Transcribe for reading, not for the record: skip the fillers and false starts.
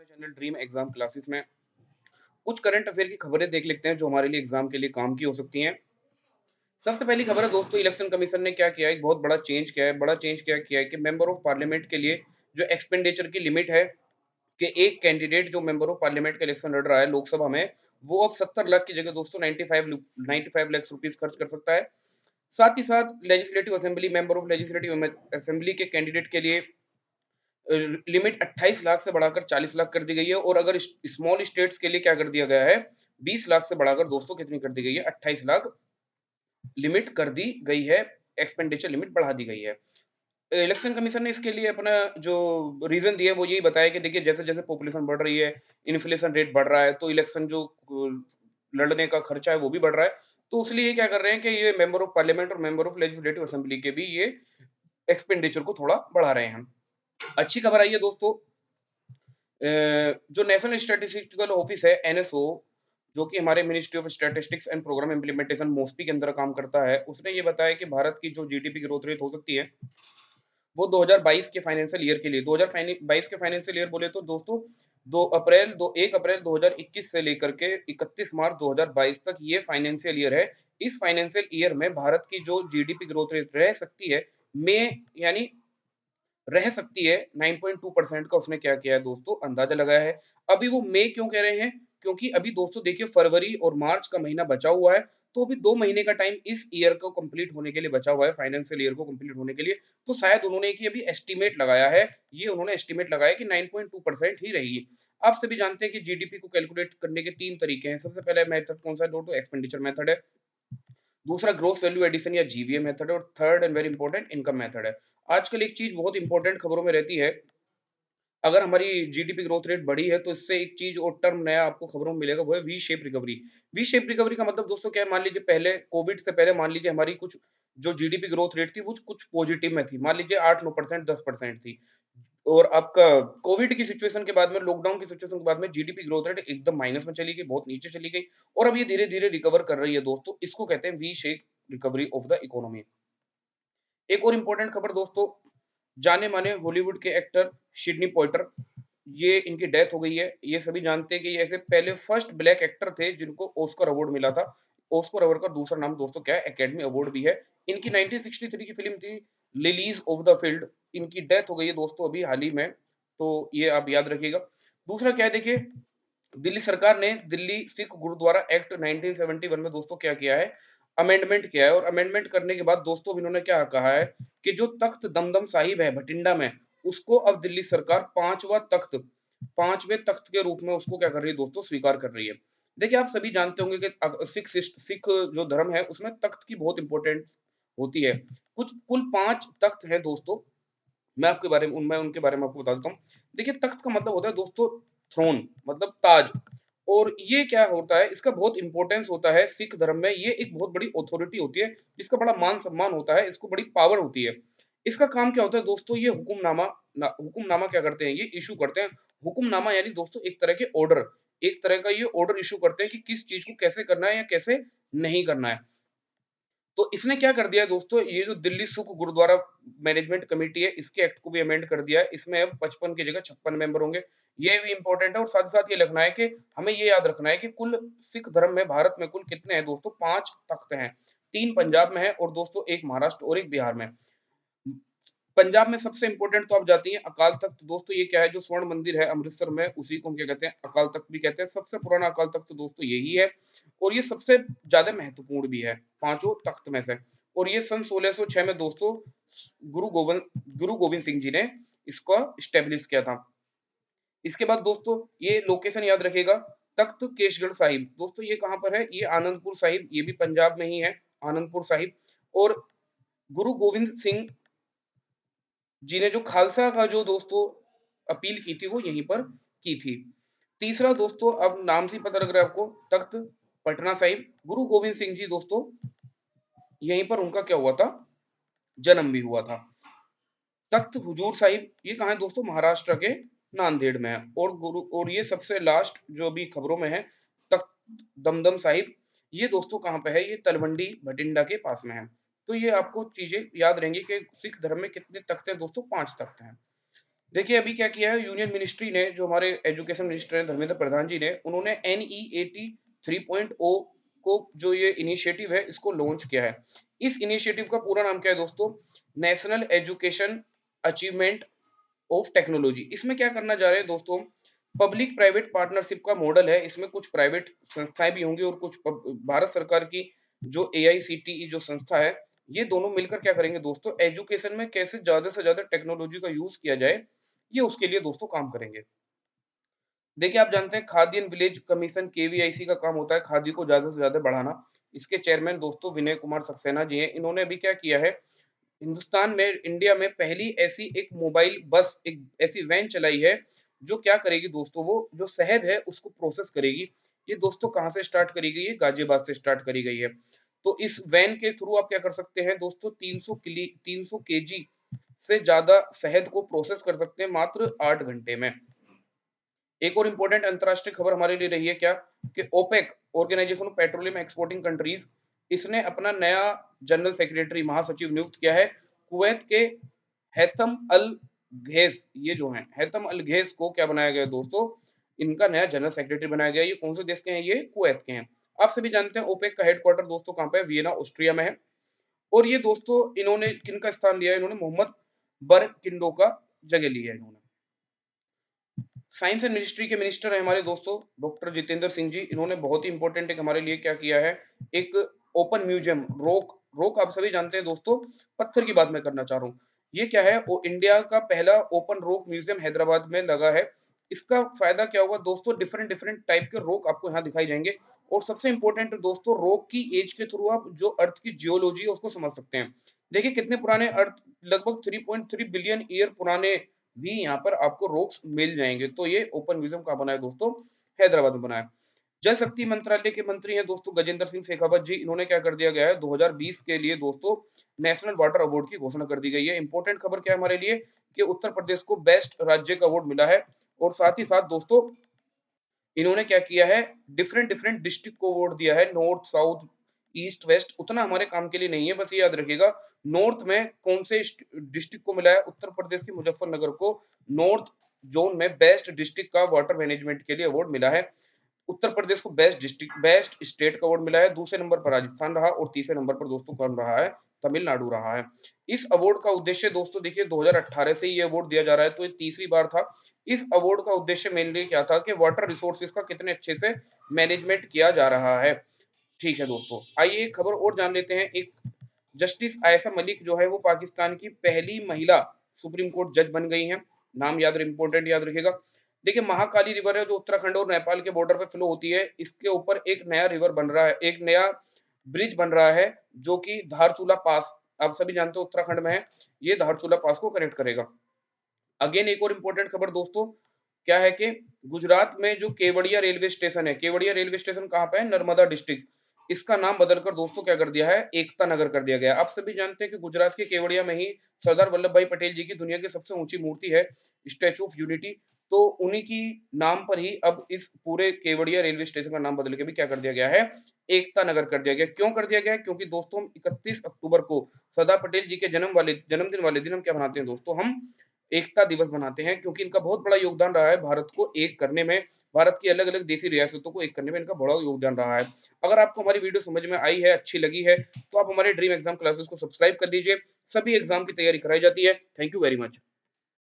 हमारे channel dream exam classes में कुछ करंट अफेयर की खबरें देख लेते हैं जो हमारे लिए एग्जाम के लिए काम की हो सकती हैं। सबसे पहली खबर है दोस्तों, इलेक्शन कमीशन ने क्या किया है, एक बहुत बड़ा चेंज किया है। बड़ा चेंज क्या किया है कि मेंबर ऑफ पार्लियामेंट के लिए जो एक्सपेंडिचर की लिमिट है कि एक कैंडिडेट जो मेंबर ऑफ पार्लियामेंट का इलेक्शन लड़ रहा है लोकसभा में, वो अब 70 लाख की जगह दोस्तों 95 लाख रुपीस खर्च कर सकता है। साथ ही साथ legislative assembly, member of legislative assembly के कैंडिडेट के लिए लिमिट 28 लाख से बढ़ाकर 40 लाख कर दी गई है। और अगर स्मॉल स्टेट्स के लिए क्या कर दिया गया है, 20 लाख से बढ़ाकर दोस्तों कितनी कर दी गई है, 28 लाख लिमिट कर दी गई है। एक्सपेंडिचर लिमिट बढ़ा दी गई है। इलेक्शन कमीशन ने इसके लिए अपना जो रीजन दिया है वो यही बताया कि देखिए जैसे जैसे पॉपुलेशन बढ़ रही है, इन्फ्लेशन रेट बढ़ रहा है, तो इलेक्शन जो लड़ने का खर्चा है वो भी बढ़ रहा है। तो इसलिए ये क्या कर रहे हैं कि ये मेंबर ऑफ पार्लियामेंट और मेंबर ऑफ लेजिस्लेटिव असेंबली के भी ये एक्सपेंडिचर को थोड़ा बढ़ा रहे हैं। अच्छी खबर आई है दोस्तों, जो नेशनल स्टैटिस्टिकल ऑफिस है एनएसओ, जो कि हमारे ministry of statistics and programme implementation MoSPI के अंदर काम करता है, उसने ये बताया कि भारत की जो जीडीपी ग्रोथ रेट हो सकती है वो 2022 के फाइनेंशियल ईयर के लिए, 2022 के फाइनेंशियल ईयर बोले तो दोस्तों 1 अप्रैल 2021 से लेकर के 31 मार्च 2022 तक ये फाइनेंशियल ईयर है। इस फाइनेंशियल ईयर में भारत की जो जीडीपी ग्रोथ रेट रह सकती है, में यानी रह सकती है 9.2% का, उसने क्या किया है दोस्तों, अंदाजा लगाया है। अभी वो मई क्यों कह रहे हैं, क्योंकि अभी दोस्तों देखिए फरवरी और मार्च का महीना बचा हुआ है। तो अभी 2 महीने का टाइम इस ईयर को कंप्लीट होने के लिए बचा हुआ है, फाइनेंशियल ईयर को कंप्लीट होने के लिए। तो शायद उन्होंने एक ये अभी एस्टिमेट लगाया है, ये उन्होंने एस्टिमेट लगाया कि 9.2% ही रहेगी। आप सभी जानते हैं कि जीडीपी को कैलकुलेट करने के 3 तरीके हैं। सबसे पहला मेथड कौन सा है दोस्तों, एक्सपेंडिचर मेथड है। दूसरा ग्रोस वैल्यू एडिशन या जीवीए मेथड है। और third and very important income method है। आजकल एक चीज बहुत इंपॉर्टेंट खबरों में रहती है, अगर हमारी जीडीपी ग्रोथ रेट बढ़ी है तो इससे एक चीज और टर्म नया आपको खबरों में मिलेगा, वो है V shape recovery. V shape recovery का मतलब दोस्तों क्या है, मान लीजिए पहले कोविड से पहले मान लीजिए हमारी कुछ जो जीडीपी ग्रोथ रेट थी वो कुछ पॉजिटिव में थी, मान लीजिए 8-9%, 10% थी। और आपका कोविड की सिचुएशन के बाद में, लॉकडाउन की सिचुएशन के बाद में जीडीपी ग्रोथ रेट एकदम माइनस में चली गई, बहुत नीचे चली गई। और अब ये धीरे धीरे रिकवर कर रही है दोस्तों, इसको कहते हैं V shape recovery of the economy. एक और इंपॉर्टेंट खबर दोस्तों, जाने माने हॉलीवुड के एक्टर सिडनी पॉइटर, ये इनकी डेथ हो गई है। ये सभी जानते हैं कि ये ऐसे पहले फर्स्ट ब्लैक एक्टर थे जिनको ऑस्कर अवार्ड मिला था। ऑस्कर अवार्ड का दूसरा नाम दोस्तों क्या है, एकेडमी अवार्ड भी है। इनकी 1963 की फिल्म थी लिलीज ऑफ द फील्ड। इनकी डेथ हो गई है दोस्तों अभी हाल ही में, तो ये आप याद रखिएगा। दूसरा क्या है देखिए, दिल्ली सरकार ने दिल्ली सिख गुरुद्वारा एक्ट 1971 में दोस्तों क्या किया है, अमेंडमेंट किया है। और अमेंडमेंट करने के बाद दोस्तों इन्होंने क्या कहा है कि जो तख्त दमदम साहिब है भटिंडा में, उसको अब दिल्ली सरकार पांचवें तख्त के रूप में उसको क्या कर रही है दोस्तों, स्वीकार कर रही है। देखिए आप सभी जानते होंगे कि सिख जो धर्म है उसमें तख्त की बहुत इंपॉर्टेंट होती है। कुछ कुल 5 तख्त हैं दोस्तों, मैं आपके बारे में उनमें उनके बारे में आपको बता देता हूँ। देखिए तख्त का मतलब होता है दोस्तों थ्रोन, मतलब ताज। और ये क्या होता है, इसका बहुत इंपॉर्टेंस होता है सिख धर्म में। ये एक बहुत बड़ी अथॉरिटी होती है जिसका बड़ा मान सम्मान होता है, इसको बड़ी पावर होती है। इसका काम क्या होता है दोस्तों, ये हुक्मनामा क्या करते हैं, ये इशू करते हैं। हुक्मनामा यानी दोस्तों एक तरह के ऑर्डर, एक तरह का ये ऑर्डर इशू करते हैं कि किस चीज को कैसे करना है या कैसे नहीं करना है। तो इसने क्या कर दिया है दोस्तों, ये जो दिल्ली सुख गुरुद्वारा मैनेजमेंट कमेटी है, इसके एक्ट को भी अमेंड कर दिया है। इसमें अब 55 की जगह 56 मेंबर होंगे। ये भी इंपॉर्टेंट है। और साथ ही साथ ये लिखना है कि हमें ये याद रखना है कि कुल सिख धर्म में भारत में कुल कितने हैं दोस्तों, 5 तख्त हैं। 3 पंजाब में है और दोस्तों एक महाराष्ट्र और एक बिहार में। पंजाब में सबसे इंपॉर्टेंट तो आप जाती हैं अकाल तख्त। दोस्तों ये क्या है, जो स्वर्ण मंदिर है अमृतसर में, उसी को हम क्या कहते हैं, अकाल तख्त भी कहते हैं। सबसे पुराना अकाल तख्त तो दोस्तों यही है और ये सबसे ज्यादा महत्वपूर्ण भी है पांचों तख्त में से। और ये सन 1606 में दोस्तों गुरु गोविंद सिंह जी ने इसको स्टेब्लिश किया था। इसके बाद दोस्तों ये लोकेशन याद रखिएगा, तख्त केशगढ़ साहिब। दोस्तों ये कहां पर है, ये आनंदपुर साहिब, ये भी पंजाब में ही है, आनंदपुर साहिब। और गुरु गोविंद सिंह जी ने जो खालसा का जो दोस्तों अपील की थी वो यहीं पर की थी। तीसरा दोस्तों, अब नाम से ही पता लग रहा है आपको, तख्त पटना साहिब। गुरु गोविंद सिंह जी दोस्तों यहीं पर उनका क्या हुआ था, जन्म भी हुआ था। तख्त हुजूर साहिब ये कहाँ है दोस्तों, महाराष्ट्र के नांदेड़ में है। और ये सबसे लास्ट जो भी खबरों में है, तख्त दमदम साहिब, ये दोस्तों कहाँ पे है, ये तलवंडी भटिंडा के पास में है। तो ये आपको चीजें याद रहेंगी कि सिख धर्म में कितने तख्त हैं दोस्तों, 5 तख्त हैं। देखिए अभी क्या किया है यूनियन मिनिस्ट्री ने, जो हमारे एजुकेशन मिनिस्टर हैं धर्मेंद्र प्रधान जी ने, उन्होंने एनईएटी 3.0 को जो ये इनिशिएटिव है इसको लॉन्च किया है। इस इनिशिएटिव का पूरा नाम क्या है दोस्तों? National education achievement of technology. इसमें क्या करना जा रहे हैं दोस्तों? पब्लिक प्राइवेट पार्टनरशिप का मॉडल है। इसमें कुछ प्राइवेट संस्थाएं भी होंगी और कुछ भारत सरकार की जो एआईसीटीई जो संस्था है, ये दोनों मिलकर क्या करेंगे दोस्तों? एजुकेशन में कैसे ज्यादा से ज्यादा टेक्नोलॉजी का यूज किया जाए, ये उसके लिए दोस्तों काम करेंगे। देखिए आप जानते हैं khadi and village commission KVIC का काम होता है खादी को ज्यादा से ज्यादा बढ़ाना। इसके चेयरमैन दोस्तों विनय कुमार सक्सेना जी हैं। इन्होंने अभी क्या किया है, हिंदुस्तान में इंडिया में पहली ऐसी एक मोबाइल बस, एक ऐसी वैन चलाई है जो क्या करेगी दोस्तों? वो जो शहद है उसको प्रोसेस करेगी। ये दोस्तों कहाँ से स्टार्ट करी गई है? गाजियाबाद से स्टार्ट करी गई है। तो इस वैन के थ्रू आप क्या कर सकते हैं दोस्तों? 300 केजी से ज्यादा शहद को प्रोसेस कर सकते हैं मात्र 8 घंटे में। एक और इंपॉर्टेंट अंतरराष्ट्रीय खबर हमारे लिए रही है क्या, कि OPEC, Organization of Petroleum Exporting Countries, इसने अपना नया जनरल सेक्रेटरी महासचिव नियुक्त किया है। कुवैत के हैतम अल घेस, ये जो है हैतम अल घेस को क्या बनाया गया दोस्तों? इनका नया जनरल सेक्रेटरी बनाया गया। ये कौन से देश के हैं? ये कुवैत के हैं। आप सभी जानते हैं ओपेक का हेडक्वार्टर दोस्तों कहाँ पे है? वियना ऑस्ट्रिया में है। और ये दोस्तों इन्होंने किनका स्थान लिया है? इन्होंने मोहम्मद बरकिंडो का जगह ली है इन्होंने। साइंस एंड मिनिस्ट्री के मिनिस्टर हैं हमारे दोस्तों डॉक्टर जितेंद्र सिंह जी। इन्होंने बहुत ही इंपॉर्टेंट एक हमारे लिए क्या किया है, एक ओपन म्यूजियम, रोक रोक आप सभी जानते हैं दोस्तों, पत्थर की बात मैं करना चाह रहा हूँ। ये क्या है? वो इंडिया का पहला ओपन रोक म्यूजियम हैदराबाद में लगा है। इसका फायदा क्या होगा दोस्तों? डिफरेंट डिफरेंट टाइप के रोक आपको यहाँ दिखाई जाएंगे। और सबसे इंपॉर्टेंट दोस्तों, रोक की एज के थ्रू आप जो अर्थ की जियोलॉजी है उसको समझ सकते हैं। देखिए कितने पुराने अर्थ, लगभग 3.3 बिलियन ईयर पुराने भी यहाँ पर आपको रॉक्स मिल जाएंगे। तो ये ओपन म्यूजियम कहाँ बना है दोस्तों? हैदराबाद में बना है। जल शक्ति मंत्रालय के मंत्री हैं दोस्तों गजेंद्र सिंह शेखावत जी। इन्होंने क्या कर दिया गया है, 2020 के लिए दोस्तों नेशनल वाटर अवार्ड की घोषणा कर दी गई है। इंपॉर्टेंट खबर क्या है हमारे लिए, कि उत्तर प्रदेश को बेस्ट राज्य का अवार्ड मिला है। और साथ ही साथ दोस्तों इन्होंने क्या किया है, डिफरेंट डिफरेंट डिस्ट्रिक्ट को अवार्ड दिया है, नॉर्थ साउथ ईस्ट वेस्ट। उतना हमारे काम के लिए नहीं है, बस ये याद रखिएगा नॉर्थ में कौन से डिस्ट्रिक्ट को मिला है। उत्तर प्रदेश के मुजफ्फरनगर को नॉर्थ जोन में बेस्ट डिस्ट्रिक्ट का वाटर मैनेजमेंट के लिए अवार्ड मिला है। उत्तर प्रदेश को बेस्ट डिस्ट्रिक्ट, बेस्ट स्टेट का अवार्ड मिला है। दूसरे नंबर पर राजस्थान रहा और तीसरे नंबर पर दोस्तों कौन रहा है? तमिलनाडु रहा है। इस अवार्ड का उद्देश्य दोस्तों देखिए 2018 से ये अवार्ड दिया जा रहा है, तो ये तीसरी बार था। इस अवार्ड का उद्देश्य मेनली क्या था, कि वाटर रिसोर्सेज का कितने अच्छे से मैनेजमेंट किया जा रहा है। ठीक है दोस्तों, आइए एक खबर और जान लेते हैं। एक जस्टिस आयशा मलिक जो है वो पाकिस्तान की पहली महिला सुप्रीम कोर्ट जज बन गई हैं। नाम याद, इंपॉर्टेंट याद रखिएगा। देखिए महाकाली रिवर है जो उत्तराखंड और नेपाल के बॉर्डर पे फ्लो होती है, इसके ऊपर एक नया रिवर बन रहा है, एक नया ब्रिज बन रहा है जो कि धारचूला पास, आप सभी जानते हो उत्तराखंड में है, ये धारचूला पास को कनेक्ट करेगा। अगेन एक और इंपॉर्टेंट खबर दोस्तों, क्या है कि गुजरात में जो केवड़िया रेलवे स्टेशन है, केवड़िया रेलवे स्टेशन कहाँ पे है? नर्मदा डिस्ट्रिक्ट। इसका नाम बदलकर दोस्तों क्या कर दिया है? एकता नगर कर दिया गया है। आप सभी जानते हैं कि गुजरात के केवड़िया में ही सरदार वल्लभ भाई पटेल जी की दुनिया की सबसे ऊंची मूर्ति है, स्टैचू ऑफ यूनिटी। तो उन्हीं की नाम पर ही अब इस पूरे केवड़िया रेलवे स्टेशन का नाम बदल के भी क्या कर दिया गया है? एकता नगर कर दिया गया। क्यों कर दिया गया है? क्योंकि दोस्तों 31 अक्टूबर को सरदार पटेल जी के जन्मदिन वाले दिन हम क्या मनाते हैं दोस्तों? हम एकता दिवस मनाते हैं, क्योंकि इनका बहुत बड़ा योगदान रहा है भारत को एक करने में, भारत की अलग अलग देशी रियासतों को एक करने में इनका बड़ा योगदान रहा है। अगर आपको हमारी वीडियो समझ में आई है, अच्छी लगी है, तो आप हमारे ड्रीम एग्जाम क्लासेस को सब्सक्राइब कर लीजिए। सभी एग्जाम की तैयारी कराई जाती है। Thank you very much.